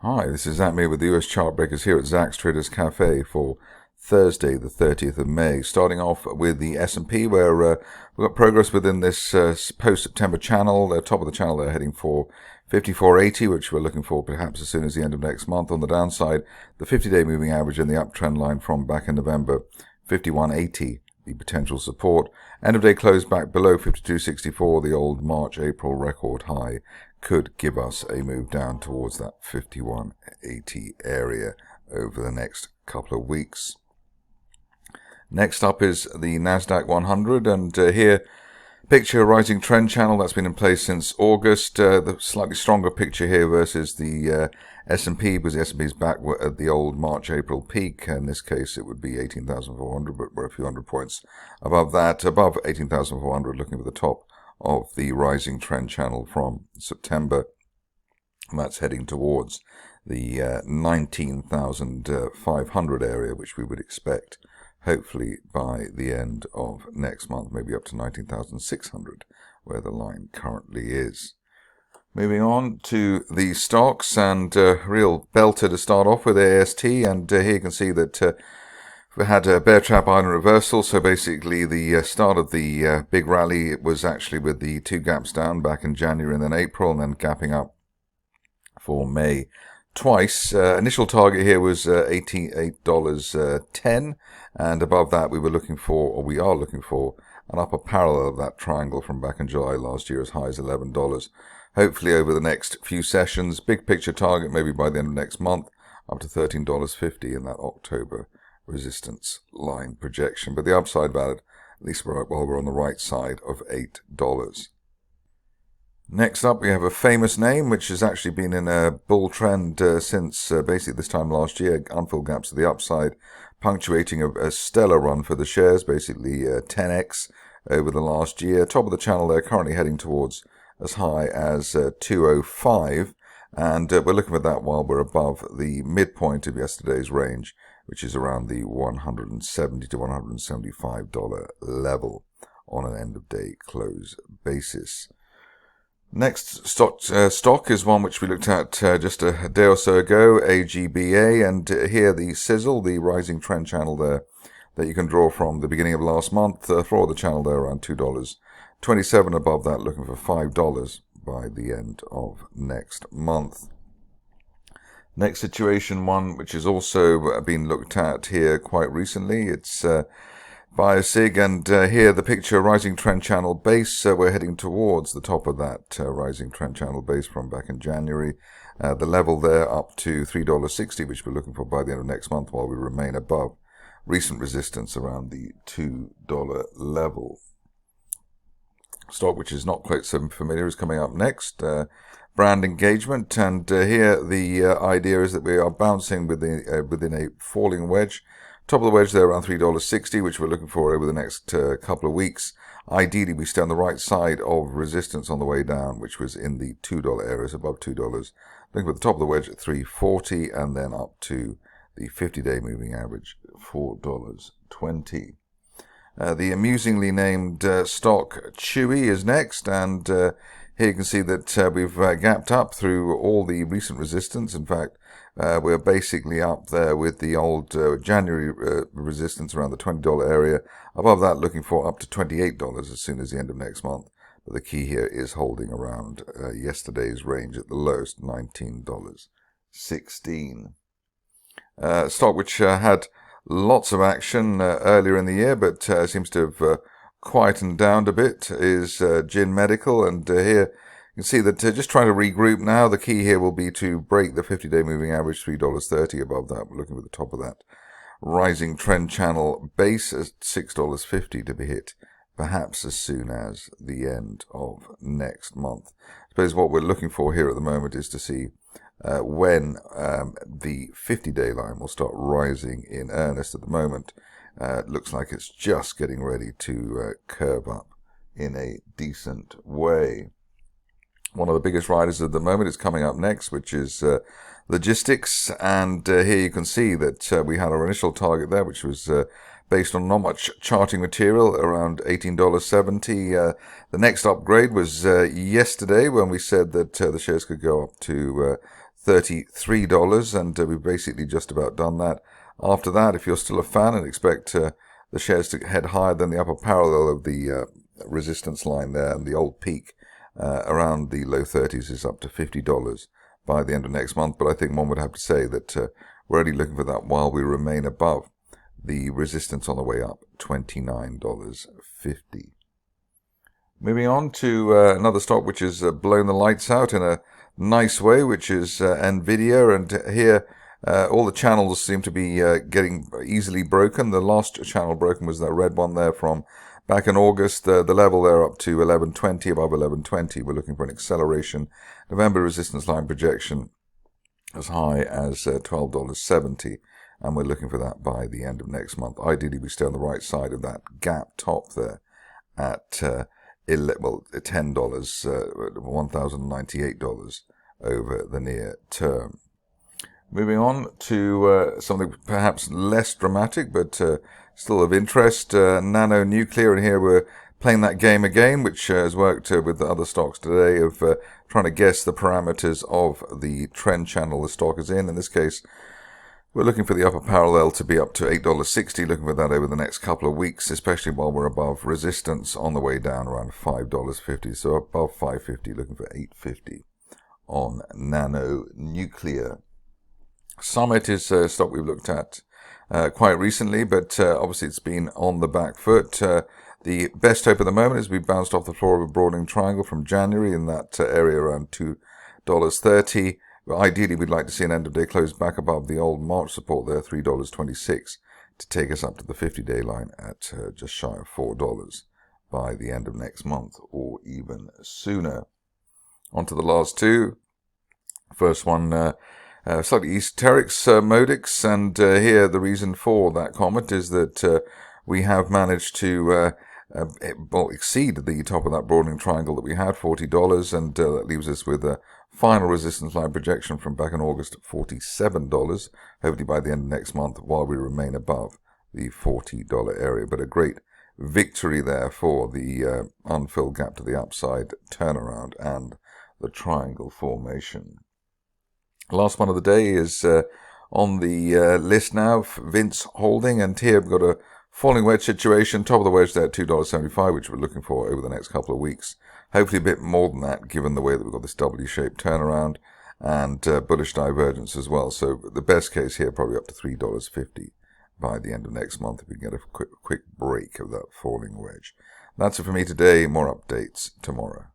Hi, this is Zak Mir with the US Chartbreakers here at Zak's Traders Cafe for Thursday, the 30th of May. Starting off with the S&P, where we've got progress within this post-September channel. The top of the channel, they're heading for 54.80, which we're looking for perhaps as soon as the end of next month. On the downside, the 50-day moving average and the uptrend line from back in November, 51.80, the potential support. End of day close back below 52.64, the old March-April record high, could give us a move down towards that 51.80 area over the next couple of weeks. Next up is the Nasdaq 100, and here picture rising trend channel that's been in place since August. The slightly stronger picture here versus the S&P, because the S&P is back at the old March-April peak. In this case, it would be 18,400, but we're a few hundred points above that, above 18,400, looking for the top of the rising trend channel from September. And that's heading towards the 19,500 area, which we would expect hopefully by the end of next month, maybe up to 19,600, where the line currently is. Moving on to the stocks, and real belter to start off with, AST, and here you can see that we had a bear trap island reversal. So basically the start of the big rally, it was actually with the two gaps down back in January and then April, and then gapping up for May twice. Initial target here was $88.10, and above that we are looking for an upper parallel of that triangle from back in July last year, as high as $11. Hopefully over the next few sessions, big picture target maybe by the end of next month, up to $13.50 in that October resistance line projection. But the upside valid, at least we're on the right side of $8. Next up, we have a famous name which has actually been in a bull trend since basically this time last year. Unfilled gaps to the upside, punctuating a stellar run for the shares, basically 10x over the last year. Top of the channel there, currently heading towards as high as 205, and we're looking for that while we're above the midpoint of yesterday's range, which is around the $170 to $175 level on an end-of-day close basis. Next stock is one which we looked at just a day or so ago, AGBA, and here the sizzle, the rising trend channel there that you can draw from the beginning of last month. For the channel there around $2.27, above that looking for $5 by the end of next month. Next situation, one which has also been looked at here quite recently, it's Biosig, and here the picture, rising trend channel base. We're heading towards the top of that rising trend channel base from back in January. The level there up to $3.60, which we're looking for by the end of next month, while we remain above recent resistance around the $2 level. Stock which is not quite so familiar is coming up next. Brand engagement, and here the idea is that we are bouncing within a falling wedge. Top of the wedge there around $3.60, which we're looking for over the next couple of weeks. Ideally, we stay on the right side of resistance on the way down, which was in the $2 areas, above $2. Looking for the top of the wedge at $3.40, and then up to the 50-day moving average, $4.20. The amusingly named stock Chewy is next, and here you can see that we've gapped up through all the recent resistance. In fact, we're basically up there with the old January resistance around the $20 area. Above that, looking for up to $28 as soon as the end of next month. But the key here is holding around yesterday's range at the lowest, $19.16. Stock which had lots of action earlier in the year, but seems to have quietened down a bit, is Gin Medical, and here you can see that just trying to regroup now. The key here will be to break the 50-day moving average, $3.30. Above that, we're looking for the top of that rising trend channel base at $6.50 to be hit perhaps as soon as the end of next month. I suppose what we're looking for here at the moment is to see when the 50-day line will start rising in earnest. At the moment, it looks like it's just getting ready to curve up in a decent way. One of the biggest riders at the moment is coming up next, which is logistics, and here you can see that we had our initial target there, which was based on not much charting material, around $18.70. The next upgrade was yesterday, when we said that the shares could go up to $33, and we've basically just about done that. After that, if you're still a fan and expect the shares to head higher than the upper parallel of the resistance line there, and the old peak around the low 30s is up to $50 by the end of next month. But I think one would have to say that we're only looking for that while we remain above the resistance on the way up, $29.50. Moving on to another stock which has blown the lights out in a nice way, which is Nvidia. And here all the channels seem to be getting easily broken. The last channel broken was that red one there from back in August. The level there up to 1120, above 1120. We're looking for an acceleration. November resistance line projection as high as $12.70. And we're looking for that by the end of next month. Ideally, we stay on the right side of that gap top there at $10, $1,098 over the near term. Moving on to something perhaps less dramatic, but still of interest, nano nuclear. And here we're playing that game again, which has worked with the other stocks today, of trying to guess the parameters of the trend channel the stock is in. In this case, we're looking for the upper parallel to be up to $8.60, looking for that over the next couple of weeks, especially while we're above resistance on the way down around $5.50. So above $5.50, looking for $8.50 on nano nuclear. Summit is a stock we've looked at quite recently, but obviously it's been on the back foot. The best hope at the moment is we bounced off the floor of a broadening triangle from January in that area around $2.30. Ideally, we'd like to see an end-of-day close back above the old March support there, $3.26, to take us up to the 50-day line at just shy of $4 by the end of next month, or even sooner. On to the last two. First one, slightly esoteric, Modix, and here the reason for that comment is that we have managed to exceed the top of that broadening triangle that we had, $40, and that leaves us with a final resistance line projection from back in August at $47, hopefully by the end of next month, while we remain above the $40 area. But a great victory there for the unfilled gap to the upside, turnaround, and the triangle formation. Last one of the day is on the list now, Vince Holding, and here we've got a falling wedge situation, top of the wedge there at $2.75, which we're looking for over the next couple of weeks. Hopefully a bit more than that, given the way that we've got this W-shaped turnaround and bullish divergence as well. So the best case here, probably up to $3.50 by the end of next month, if we can get a quick break of that falling wedge. That's it for me today. More updates tomorrow.